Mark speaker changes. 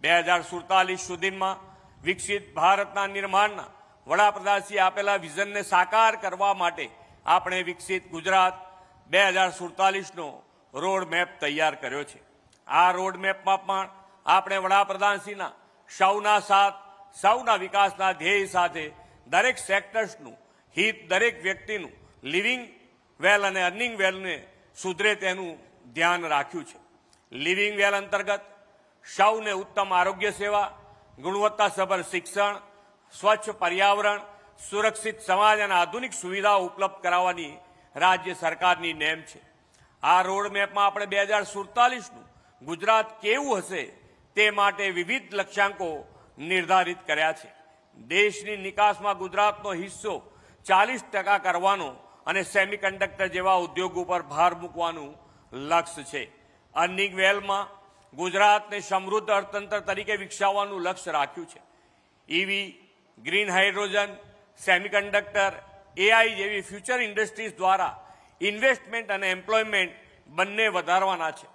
Speaker 1: 2047 સુધીમાં વિકસિત ભારતના નિર્માણના વડાપ્રધાનશ્રીએ આપેલા વિઝનને સાકાર કરવા માટે આપણે વિકસિત ગુજરાત 2047નો રોડ મેપ તૈયાર કર્યો છે। આ રોડ મેપમાં પણ આપણે વડાપ્રધાનશ્રીના સૌના સાથ સૌના વિકાસના ધ્યેય સાથે દરેક સેક્ટર્સનું હિત, દરેક વ્યક્તિનું લિવિંગ વેલ અને અર્નિંગ વેલને સુધરે તેનું ધ્યાન રાખ્યું છે। લિવિંગ વેલ અંતર્ગત સૌને ઉત્તમ આરોગ્ય સેવા, ગુણવત્તાસભર શિક્ષણ, સ્વચ્છ પર્યાવરણ, સુરક્ષિત સમાજ અને આધુનિક સુવિધાઓ ઉપલબ્ધ કરાવવાની રાજ્ય સરકારની નેમ છે। આ રોડ મેપમાં આપણે 2047નું ગુજરાત કેવું હશે તે માટે વિવિધ લક્ષ્યાંકો નિર્ધારિત કર્યા છે। દેશની નિકાસમાં ગુજરાતનો હિસ્સો 40% કરવાનો અને સેમિકન્ડક્ટર જેવા ઉદ્યોગો પર ભાર મૂકવાનું લક્ષ્ય છે। અર્નિંગ વેલમાં ગુજરાતને સમૃદ્ધ અર્થતંત્ર તરીકે વિકસાવવાનું લક્ષ્ય રાખ્યું છે। EV, green hydrogen, semiconductor, AI જેવી ફ્યુચર ઇન્ડસ્ટ્રીઝ દ્વારા ઇન્વેસ્ટમેન્ટ અને એમ્પ્લોયમેન્ટ બંને વધારવાના છે।